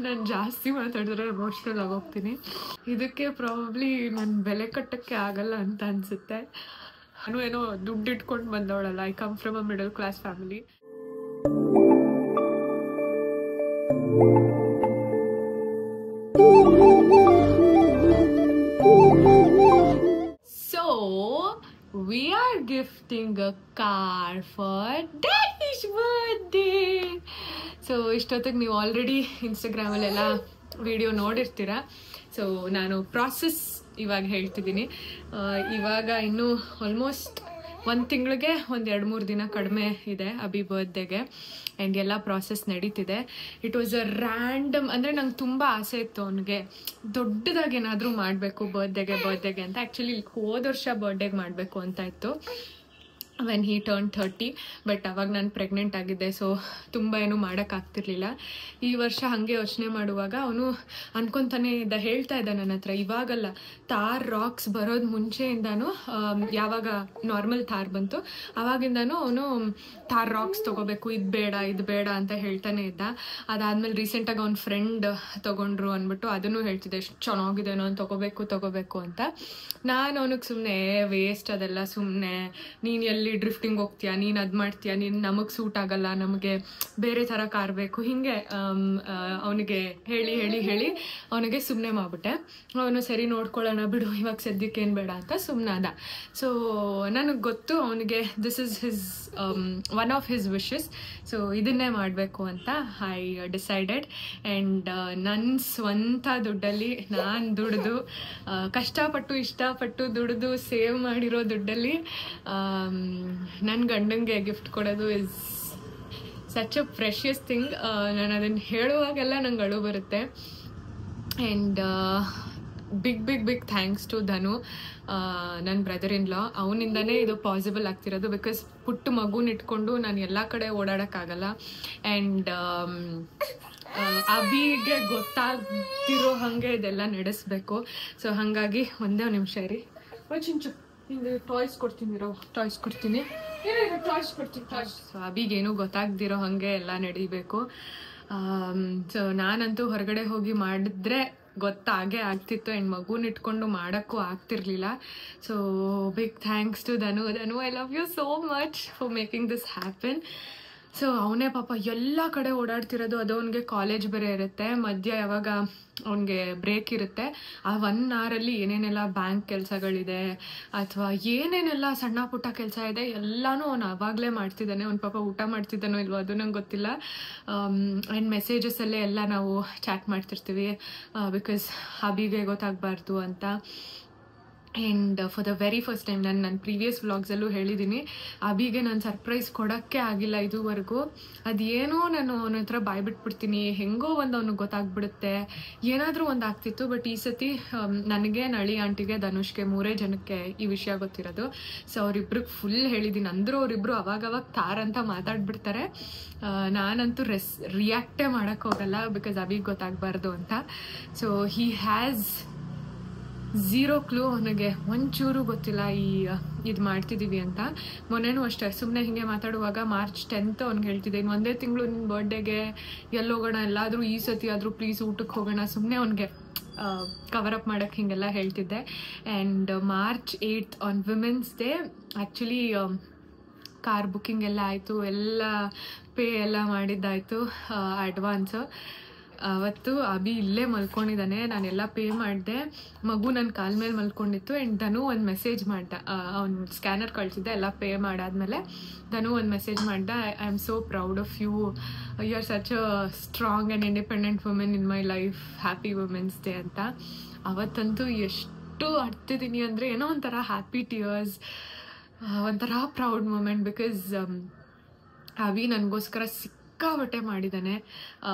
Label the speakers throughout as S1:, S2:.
S1: ನಾನು ಜಾಸ್ತಿ ಮಾತಾಡಿದ್ರೆ ಎಮೋಷ್ನಲ್ ಆಗೋಗ್ತೀನಿ. ಇದಕ್ಕೆ ಪ್ರಾಬಬ್ಲಿ ನಾನು ಬೆಲೆ ಕಟ್ಟೋಕ್ಕೆ ಆಗಲ್ಲ ಅಂತ ಅನಿಸುತ್ತೆ. ನಾನು ಏನೋ ದುಡ್ಡು ಇಟ್ಕೊಂಡು ಬಂದವಳಲ್ಲ. I come from a middle class family. So we are gifting a car for Daddy's birthday. So ಇಷ್ಟೊತ್ತಿಗೆ ನೀವು ಆಲ್ರೆಡಿ ಇನ್ಸ್ಟಾಗ್ರಾಮಲ್ಲೆಲ್ಲ ವಿಡಿಯೋ ನೋಡಿರ್ತೀರ. ಸೊ ನಾನು ಪ್ರಾಸೆಸ್ ಇವಾಗ ಹೇಳ್ತಿದ್ದೀನಿ. ಇವಾಗ ಇನ್ನೂ ಆಲ್ಮೋಸ್ಟ್ 1 ತಿಂಗಳಿಗೆ 2-3 ದಿನ ಕಡಿಮೆ ಇದೆ ಅಭಿ ಬರ್ತ್ಡೇಗೆ. ಆ್ಯಂಡ್ ಎಲ್ಲ ಪ್ರಾಸೆಸ್ ನಡೀತಿದೆ. ಇಟ್ ವಾಸ್ ಅ ರ್ಯಾಂಡಮ್, ಅಂದರೆ ನಂಗೆ ತುಂಬ ಆಸೆ ಇತ್ತು ಅವನಿಗೆ ದೊಡ್ಡದಾಗಿ ಏನಾದರೂ ಮಾಡಬೇಕು ಬರ್ತ್ಡೇಗೆ ಅಂತ. ಆ್ಯಕ್ಚುಲಿ ಹೋದ ವರ್ಷ ಬರ್ತ್ಡೇಗೆ ಮಾಡಬೇಕು ಅಂತ ಇತ್ತು ವೆನ್ ಹಿ ಟರ್ನ್ 30. ಬಟ್ ಅವಾಗ ನಾನು ಪ್ರೆಗ್ನೆಂಟ್ ಆಗಿದ್ದೆ. ಸೊ ತುಂಬ ಏನೂ ಮಾಡೋಕ್ಕಾಗ್ತಿರ್ಲಿಲ್ಲ. ಈ ವರ್ಷ ಹಾಗೆ ಯೋಚನೆ ಮಾಡುವಾಗ ಅವನು ಅನ್ಕೊತಾನೆ ಹೇಳ್ತಾ ಇದ್ದ ನನ್ನ ಹತ್ರ, ಇವಾಗಲ್ಲ ಥಾರ್ ರಾಕ್ಸ್ ಬರೋದು ಮುಂಚೆಯಿಂದನೂ, ಯಾವಾಗ ನಾರ್ಮಲ್ ಥಾರ್ ಬಂತು ಆವಾಗಿಂದನೂ ಅವನು ಥಾರ್ ರಾಕ್ಸ್ ತೊಗೋಬೇಕು, ಇದು ಬೇಡ ಅಂತ ಹೇಳ್ತಾನೆ ಇದ್ದ. ಅದಾದಮೇಲೆ ರೀಸೆಂಟಾಗಿ ಅವ್ನ ಫ್ರೆಂಡ್ ತೊಗೊಂಡ್ರು ಅಂದ್ಬಿಟ್ಟು ಅದನ್ನು ಹೇಳ್ತಿದ್ದೆ, ಎಷ್ಟು ಚೆನ್ನಾಗಿದೆ ನಾನು ತೊಗೋಬೇಕು ಅಂತ. ನಾನು ಅವನಿಗೆ ಸುಮ್ಮನೆ ವೇಸ್ಟ್ ಅದೆಲ್ಲ, ಸುಮ್ಮನೆ ನೀನು ಎಲ್ಲಿ ಡ್ರಿಫ್ಟಿಂಗ್ ಹೋಗ್ತೀಯಾ, ನೀನು ಅದು ಮಾಡ್ತೀಯಾ, ನೀನು ನಮಗೆ ಸೂಟ್ ಆಗಲ್ಲ, ನಮಗೆ ಬೇರೆ ಥರ ಕಾರ್ ಬೇಕು, ಹೀಗೆ ಅವನಿಗೆ ಹೇಳಿ ಅವನಿಗೆ ಸುಮ್ಮನೆ ಮಾಡಿಬಿಟ್ಟೆ. ಅವನು ಸರಿ ನೋಡ್ಕೊಳ್ಳೋಣ ಬಿಡು, ಇವಾಗ ಸದ್ಯಕ್ಕೆ ಏನು ಬೇಡ ಅಂತ ಸುಮ್ಮನೆ ಅದ. ಸೊ ನನಗೆ ಗೊತ್ತು ಅವನಿಗೆ this is his one of his wishes. So ಇದನ್ನೇ ಮಾಡಬೇಕು ಅಂತ ಐ ಡಿಸೈಡೆಡ್. ಆ್ಯಂಡ್ ನನ್ನ ಸ್ವಂತ ದುಡ್ಡಲ್ಲಿ ನಾನು ದುಡಿದು ಇಷ್ಟಪಟ್ಟು ದುಡಿದು ಸೇವ್ ಮಾಡಿರೋ ದುಡ್ಡಲ್ಲಿ ನನ್ನ ಗಂಡಂಗೆ ಗಿಫ್ಟ್ ಕೊಡೋದು is such a precious thing. ನಾನು ಅದನ್ನು ಹೇಳುವಾಗೆಲ್ಲ ನಂಗೆ ಅಳು ಬರುತ್ತೆ. ಆ್ಯಂಡ್ ಬಿಗ್ ಥ್ಯಾಂಕ್ಸ್ ಟು ಧನು, ನನ್ನ ಬ್ರದರ್ ಇನ್ ಲಾ. ಅವನಿಂದನೇ ಇದು ಪಾಸಿಬಲ್ ಆಗ್ತಿರೋದು. ಬಿಕಾಸ್ ಪುಟ್ಟ ಮಗುನ ಇಟ್ಕೊಂಡು ನಾನು ಎಲ್ಲ ಕಡೆ ಓಡಾಡೋಕ್ಕಾಗಲ್ಲ. ಆ್ಯಂಡ್ ಅಭಿಗೆ ಗೊತ್ತಾಗ್ತಿರೋ ಹಾಗೆ ಇದೆಲ್ಲ ನಡೆಸಬೇಕು. ಸೊ ಹಾಗಾಗಿ ಒಂದೇ ನಿಮಿಷ ಇರಿ, ಚಿಂಚು ಹಿಂಗೆ ಟಾಯ್ಸ್ ಕೊಡ್ತೀನಿ. ಸೊ ಅಭಿಗೇನು ಗೊತ್ತಾಗ್ದಿರೋ ಹಾಗೆ ಎಲ್ಲ ನಡಿಬೇಕು. ಸೊ ನಾನಂತೂ ಹೊರಗಡೆ ಹೋಗಿ ಮಾಡಿದ್ರೆ ಗೊತ್ತಾಗೇ ಆಗ್ತಿತ್ತು. ಆ್ಯಂಡ್ ಮಗುನ ಇಟ್ಕೊಂಡು ಮಾಡೋಕ್ಕೂ ಆಗ್ತಿರ್ಲಿಲ್ಲ. So big thanks to Dhanu. I love you so much for making this happen. ಸೊ ಅವನೇ ಪಾಪ ಎಲ್ಲ ಕಡೆ ಓಡಾಡ್ತಿರೋದು. ಅದು ಅವನಿಗೆ ಕಾಲೇಜ್ ಬೇರೆ ಇರುತ್ತೆ, ಮಧ್ಯ ಯಾವಾಗ ಅವನಿಗೆ ಬ್ರೇಕ್ ಇರುತ್ತೆ ಆ 1 ಅವರಲ್ಲಿ ಏನೇನೆಲ್ಲ ಬ್ಯಾಂಕ್ ಕೆಲಸಗಳಿದೆ ಅಥವಾ ಏನೇನೆಲ್ಲ ಸಣ್ಣ ಪುಟ್ಟ ಕೆಲಸ ಇದೆ ಎಲ್ಲನೂ ಅವನು ಆವಾಗಲೇ ಮಾಡ್ತಿದ್ದಾನೆ. ಅವ್ನು ಪಾಪ ಊಟ ಮಾಡ್ತಿದ್ದಾನೋ ಇಲ್ವೋ ಅದು ನಂಗೆ ಗೊತ್ತಿಲ್ಲ. ಆ್ಯಂಡ್ ಮೆಸೇಜಸಲ್ಲೇ ಎಲ್ಲ ನಾವು ಚಾಟ್ ಮಾಡ್ತಿರ್ತೀವಿ, ಬಿಕಾಸ್ ಅಭಿಗೆ ಗೊತ್ತಾಗಬಾರ್ದು ಅಂತ. And for the very first time ನನ್ನ ಪ್ರೀವಿಯಸ್ ವ್ಲಾಗ್ಸಲ್ಲೂ ಹೇಳಿದ್ದೀನಿ, ಅಭಿಗೆ ನಾನು ಸರ್ಪ್ರೈಸ್ ಕೊಡೋಕ್ಕೆ ಆಗಿಲ್ಲ ಇದುವರೆಗೂ. ಅದೇನೋ ನಾನು ಅವನ ಹತ್ರ ಬಾಯ್ಬಿಟ್ಬಿಡ್ತೀನಿ, ಹೆಂಗೋ ಒಂದು ಅವ್ನಿಗೆ ಗೊತ್ತಾಗ್ಬಿಡುತ್ತೆ, ಏನಾದರೂ ಒಂದು ಆಗ್ತಿತ್ತು. ಬಟ್ ಈ ಸತಿ ನನಗೆ, ನಳಿ ಆಂಟಿಗೆ, ಧನುಷ್ಗೆ 3 ಜನಕ್ಕೆ ಈ ವಿಷಯ ಗೊತ್ತಿರೋದು. ಸೊ ಅವರಿಬ್ರಿಗೆ ಫುಲ್ ಹೇಳಿದ್ದೀನಿ. ಅಂದರೂ ಅವರಿಬ್ರು ಅವಾಗವಾಗ ತಾರ್ ಅಂತ ಮಾತಾಡ್ಬಿಡ್ತಾರೆ. ನಾನಂತೂ ರಿಯಾಕ್ಟೇ ಮಾಡೋಕ್ಕೆ ಹೋಗಲ್ಲ, ಬಿಕಾಸ್ ಅಭಿಗೆ ಗೊತ್ತಾಗಬಾರ್ದು ಅಂತ. So he has 0 clue. ಅವನಿಗೆ ಒಂಚೂರು ಗೊತ್ತಿಲ್ಲ ಇದು ಮಾಡ್ತಿದ್ದೀವಿ ಅಂತ. ಮೊನ್ನೆನೂ ಅಷ್ಟೇ ಸುಮ್ಮನೆ ಹೀಗೆ ಮಾತಾಡುವಾಗ March 10th ಅವ್ನಿಗೆ ಹೇಳ್ತಿದ್ದೆ, ಇನ್ನು 1 ತಿಂಗಳು ನಿನ್ನ ಬರ್ಡೇಗೆ ಎಲ್ಲೋಗೋಣ, ಎಲ್ಲಾದರೂ ಈ ಸತಿ ಆದರೂ ಪ್ಲೀಸ್ ಊಟಕ್ಕೆ ಹೋಗೋಣ, ಸುಮ್ಮನೆ ಅವ್ನಿಗೆ ಕವರಪ್ ಮಾಡೋಕ್ಕೆ ಹೀಗೆಲ್ಲ ಹೇಳ್ತಿದ್ದೆ. And March 8th on women's day actually car booking ಎಲ್ಲ ಆಯಿತು, ಎಲ್ಲ ಪೇ ಎಲ್ಲ ಮಾಡಿದ್ದಾಯಿತು ಅಡ್ವಾನ್ಸು. ಅವತ್ತು ಅಭಿ ಇಲ್ಲೇ ಮಲ್ಕೊಂಡಿದ್ದಾನೆ, ನಾನೆಲ್ಲ ಪೇ ಮಾಡಿದೆ. ಮಗು ನನ್ನ ಕಾಲ ಮೇಲೆ ಮಲ್ಕೊಂಡಿತ್ತು. ಆ್ಯಂಡ್ ಧನು ಒಂದು ಮೆಸೇಜ್ ಮಾಡ್ದ, ಅವ್ನು ಸ್ಕ್ಯಾನರ್ ಕಳಿಸಿದ್ದೆ ಎಲ್ಲ ಪೇ ಮಾಡಾದ್ಮೇಲೆ. ಧನು ಒಂದು ಮೆಸೇಜ್ ಮಾಡ್ದ, I am so proud of you, you are such a strong and independent women in my life, happy women's day ಅಂತ. ಅವತ್ತಂತೂ ಎಷ್ಟು ಅರ್ತಿದ್ದೀನಿ ಅಂದರೆ ಏನೋ ಒಂಥರ ಹ್ಯಾಪಿ ಟಿಯರ್ಸ್, ಒಂಥರ ಪ್ರೌಡ್ ಮೂಮೆಂಟ್. ಬಿಕಾಸ್ ಅಭಿ ನನಗೋಸ್ಕರ ಸಿಕ್ಕಾಪಟ್ಟೆ ಮಾಡಿದ್ದಾನೆ.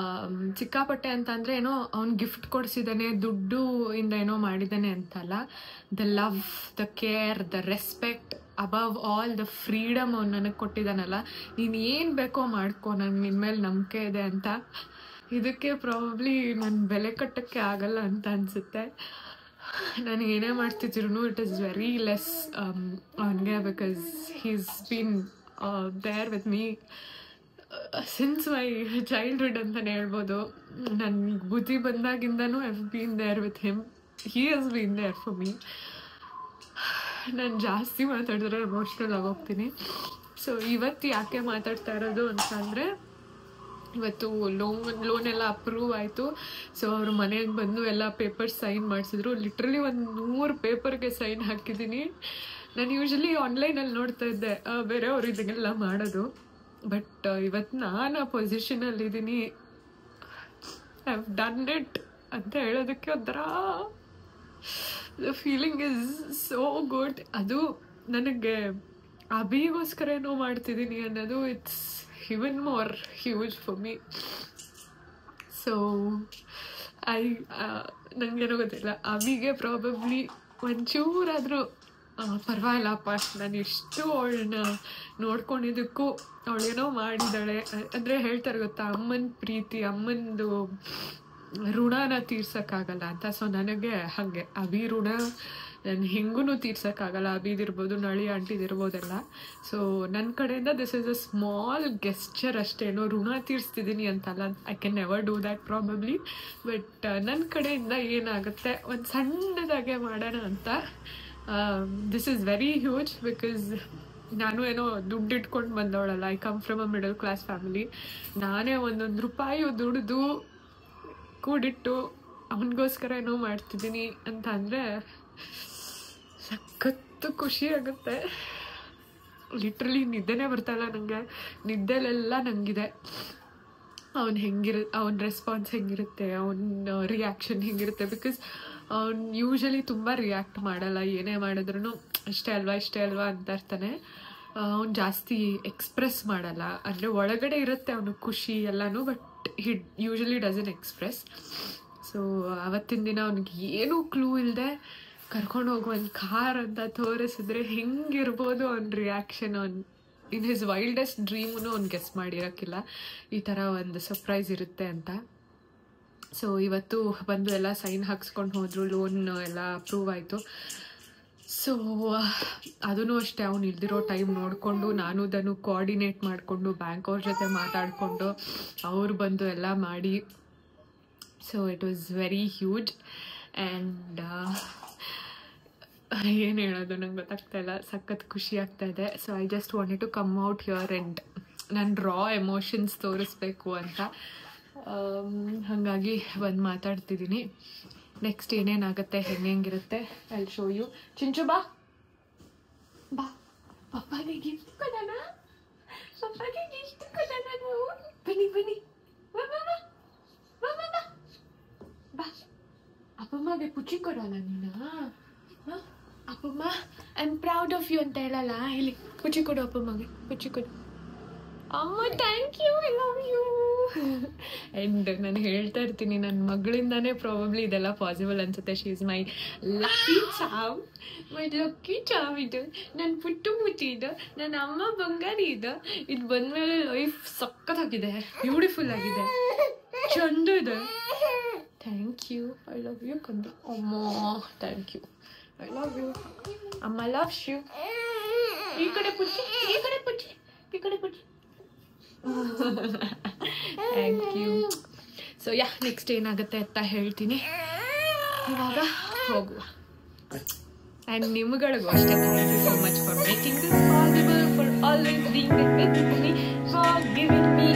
S1: ಸಿಕ್ಕಾಪಟ್ಟೆ ಅಂತ ಅಂದರೆ ಏನೋ ಅವ್ನು ಗಿಫ್ಟ್ ಕೊಡಿಸಿದ್ದಾನೆ, ದುಡ್ಡು ಇಂದ ಏನೋ ಮಾಡಿದ್ದಾನೆ ಅಂತಲ್ಲ. The love, the care, the respect, above all the freedom ಅವ್ನು ನನಗೆ ಕೊಟ್ಟಿದ್ದಾನಲ್ಲ. ನೀನು ಏನು ಬೇಕೋ ಮಾಡ್ಕೊ, ನನಗೆ ನಿನ್ನ ಮೇಲೆ ನಂಬಿಕೆ ಇದೆ ಅಂತ. ಇದಕ್ಕೆ ಪ್ರಾಬಬ್ಲಿ ನಾನು ಬೆಲೆ ಕಟ್ಟೋಕ್ಕೆ ಆಗಲ್ಲ ಅಂತ ಅನಿಸುತ್ತೆ. ನಾನು ಏನೇ ಮಾಡ್ತಿದ್ರು ಇಟ್ ಈಸ್ ವೆರಿ ಲೆಸ್ ಅವನಿಗೆ, because he's been there with me since my childhood ಅಂತಲೇ ಹೇಳ್ಬೋದು. ನನ್ನ ಬುದ್ಧಿ ಬಂದಾಗಿಂದನೂ I have been there with him. He has been there for me. ನಾನು ಜಾಸ್ತಿ ಮಾತಾಡಿದ್ರೆ ಎಮೋಷ್ನಲ್ ಆಗೋಗ್ತೀನಿ. ಸೊ ಇವತ್ತು ಯಾಕೆ ಮಾತಾಡ್ತಾ ಇರೋದು ಅಂತಂದರೆ, ಇವತ್ತು ಲೋನ್ ಎಲ್ಲ ಅಪ್ರೂವ್ ಆಯಿತು. ಸೊ ಅವ್ರ ಮನೆಗೆ ಬಂದು ಎಲ್ಲ ಪೇಪರ್ಸ್ ಸೈನ್ ಮಾಡಿಸಿದ್ರು. ಲಿಟ್ರಲಿ 100 ಪೇಪರ್ಗೆ ಸೈನ್ ಹಾಕಿದ್ದೀನಿ. ನಾನು ಯೂಶ್ವಲಿ ಆನ್ಲೈನಲ್ಲಿ ನೋಡ್ತಾ ಇದ್ದೆ ಬೇರೆಯವ್ರು ಇದನ್ನೆಲ್ಲ ಮಾಡೋದು. ಬಟ್ ಇವತ್ತು ನಾನು ಆ ಪೊಸಿಷನಲ್ಲಿದ್ದೀನಿ. ಐ ಹ್ಯಾವ್ ಡನ್ ಇಟ್ ಅಂತ ಹೇಳೋದಕ್ಕೆ ಒಂಥರ the feeling is so good. ಅದು ನನಗೆ ಅಭಿಗೋಸ್ಕರ ಏನೋ ಮಾಡ್ತಿದ್ದೀನಿ ಅನ್ನೋದು it's even more huge for me. So ನನಗೇನೋ ಗೊತ್ತಿಲ್ಲ, ಅವಿಗೆ ಪ್ರಾಬಬ್ಲಿ ಒಂಚೂರಾದರೂ ಪರವಾಗಿಲ್ಲಪ್ಪ, ನಾನು ಎಷ್ಟು ಅವಳನ್ನ ನೋಡ್ಕೊಂಡಿದ್ದಕ್ಕೂ ಅವಳೇನೋ ಮಾಡಿದ್ದಾಳೆ ಅಂದರೆ ಹೇಳ್ತಾರೆ ಗೊತ್ತಾ, ಅಮ್ಮನ ಪ್ರೀತಿ, ಅಮ್ಮನದು ಋಣನ ತೀರ್ಸೋಕ್ಕಾಗಲ್ಲ ಅಂತ. ಸೊ ನನಗೆ ಹಾಗೆ ಅಭಿ ಋಣ ನಾನು ಹೆಂಗೂ ತೀರ್ಸೋಕ್ಕಾಗಲ್ಲ. ಅಭಿದಿರ್ಬೋದು, ನಳಿ ಆಂಟಿದಿರ್ಬೋದೆಲ್ಲ. ಸೊ ನನ್ನ ಕಡೆಯಿಂದ this is a small gesture ಅಷ್ಟೇನೋ, ಋಣ ತೀರಿಸ್ತಿದ್ದೀನಿ ಅಂತಲ್ಲ. I can never do that probably. But ನನ್ನ ಕಡೆಯಿಂದ ಏನಾಗುತ್ತೆ ಒಂದು ಸಣ್ಣದಾಗೆ ಮಾಡೋಣ ಅಂತ. This is very huge because ನಾನು ಏನೋ ದುಡ್ಡು ಇಟ್ಕೊಂಡು ಬಂದವಳಲ್ಲ. I come from a middle class family. ನಾನೇ ಒಂದೊಂದು ರೂಪಾಯಿ ದುಡಿದು ಕೂಡಿಟ್ಟು ಅವನಿಗೋಸ್ಕರ ಏನೋ ಮಾಡ್ತಿದ್ದೀನಿ ಅಂತ ಅಂದರೆ ಸಖತ್ತು ಖುಷಿ ಆಗುತ್ತೆ. ಲಿಟ್ರಲಿ ನಿದ್ದೆನೇ ಬರ್ತಾಯಿಲ್ಲ ನನಗೆ. ನಿದ್ದೆಲೆಲ್ಲ ನನಗಿದೆ ಅವನ ರೆಸ್ಪಾನ್ಸ್ ಹೆಂಗಿರುತ್ತೆ, ಅವನ ರಿಯಾಕ್ಷನ್ ಹೆಂಗಿರುತ್ತೆ. ಬಿಕಾಸ್ ಅವ್ನು ಯೂಶ್ವಲಿ ತುಂಬ ರಿಯಾಕ್ಟ್ ಮಾಡಲ್ಲ. ಏನೇ ಮಾಡಿದ್ರೂ ಇಷ್ಟೇ ಅಲ್ವಾ ಅಂತ ಇರ್ತಾನೆ. ಅವ್ನು ಜಾಸ್ತಿ ಎಕ್ಸ್ಪ್ರೆಸ್ ಮಾಡಲ್ಲ. ಅಂದರೆ ಒಳಗಡೆ ಇರುತ್ತೆ ಅವನು ಖುಷಿ ಎಲ್ಲನೂ, but he usually doesn't express. So ಅವತ್ತಿನ ದಿನ ಅವ್ನಿಗೆ ಏನೂ ಕ್ಲೂ ಇಲ್ಲದೆ ಕರ್ಕೊಂಡು ಹೋಗೋ ಒಂದು ಕಾರ್ ಅಂತ ತೋರಿಸಿದ್ರೆ ಹೆಂಗಿರ್ಬೋದು ಅವ್ನ ರಿಯಾಕ್ಷನ್. ಅವ್ನು ಇನ್ ಹಿಸ್ ವೈಲ್ಡೆಸ್ಟ್ ಡ್ರೀಮೂ ಅವ್ನು ಗೆಸ್ ಮಾಡಿರೋಕ್ಕಿಲ್ಲ ಈ ಥರ ಒಂದು ಸರ್ಪ್ರೈಸ್ ಇರುತ್ತೆ ಅಂತ. ಸೊ ಇವತ್ತು ಬಂದು ಎಲ್ಲ ಸೈನ್ ಹಾಕ್ಸ್ಕೊಂಡು ಹೋದರು. ಲೋನ್ ಎಲ್ಲ ಅಪ್ರೂವ್ ಆಯಿತು. ಸೊ ಅದೂ ಅಷ್ಟೇ, ಅವ್ನು ಇಲ್ದಿರೋ ಟೈಮ್ ನೋಡಿಕೊಂಡು ನಾನು ಅದನ್ನು ಕೋಆರ್ಡಿನೇಟ್ ಮಾಡಿಕೊಂಡು ಬ್ಯಾಂಕ್ ಅವ್ರ ಜೊತೆ ಮಾತಾಡಿಕೊಂಡು ಅವ್ರು ಬಂದು ಎಲ್ಲ ಮಾಡಿ. So it was very huge. And ಏನು ಹೇಳೋದು ನಂಗೆ ಗೊತ್ತಾಗ್ತಾಯಿಲ್ಲ, ಸಖತ್ ಖುಷಿ ಆಗ್ತಾಯಿದೆ. So I just wanted to come out here and ನಾನು ರಾ ಎಮೋಷನ್ಸ್ ತೋರಿಸ್ಬೇಕು ಅಂತ. ಹಾಗಾಗಿ ಬಂದು ಮಾತಾಡ್ತಿದ್ದೀನಿ. ನೆಕ್ಸ್ಟ್ ಏನೇನಾಗುತ್ತೆ, ಹೆಂಗಿರುತ್ತೆ, ಐ ಶೋ ಯು. ಚಿಂಚು ಬಾ ಬಾ, ಪಪ್ಪಾಗೆ ಗಿಫ್ಟ್ ಕೊಡೋಣ, ಪಪ್ಪಾಗೆ ಗಿಫ್ಟ್ ಕೊಡೋಣ ನಾವು. ಬನ್ನಿ ಬನ್ನಿ, ಬಾ ಬಾ ಬಾ ಬಾ ಬಾ ಬಾ ಬಾ, ಅಪ್ಪಮ್ಮಗೆ ಪುಚ್ಚಿ ಕೊಡೋಣ ನೀನು. ಅಪ್ಪಮ್ಮ I am proud of you ಅಂತ ಹೇಳಲ್ಲ, ಹೇಳಿ. ಪುಚ್ಚಿ ಕೊಡು ಅಪ್ಪಮ್ಮಗೆ, ಪುಚ್ಚಿ ಕೊಡು. ಅಮ್ಮ thank you, I love you. And ನಾನು ಹೇಳ್ತಾ ಇರ್ತೀನಿ, ನನ್ನ ಮಗಳಿಂದಾನೇ ಪ್ರಾಬಬ್ಲಿ ಇದೆಲ್ಲ ಪಾಸಿಬಲ್ ಅನಿಸುತ್ತೆ. ಶಿ ಈಸ್ ಮೈ ಲಕ್ಕಿ ಚಾವ್, ಮೈ ಲಕ್ಕಿ ಚಾವ್. ಇದು ನನ್ನ ಪುಟ್ಟು ಮುಟ್ಟಿ, ಇದು ನನ್ನ ಅಮ್ಮ ಬಂಗಾರಿ. ಇದು ಬಂದಮೇಲೆ ಲೈಫ್ ಸಖತ್ತಾಗಿದೆ, ಬ್ಯೂಟಿಫುಲ್ ಆಗಿದೆ, ಚಂದ ಇದೆ. Thank you, I love you ಕಂದ. ಅಮ್ಮ thank you, I love you. ಅಮ್ಮ ಲವ್ಸ್ ಯು. ಈ ಕಡೆ ಪುಚ್ಚಿ, ಈ ಕಡೆ ಪುಚ್ಚಿ, ಈ ಕಡೆ ಪುಚ್ಚಿ. Thank you. So yeah, next ಏನಾಗುತ್ತೆ ಅಂತ ಹೇಳ್ತೀನಿ. ಇವಾಗ ಹೋಗುವ. ಆ್ಯಂಡ್ ನಿಮ್ಗಳಿಗೂ ಅಷ್ಟೇ, thank you so much for making this possible, for always being with me, for giving me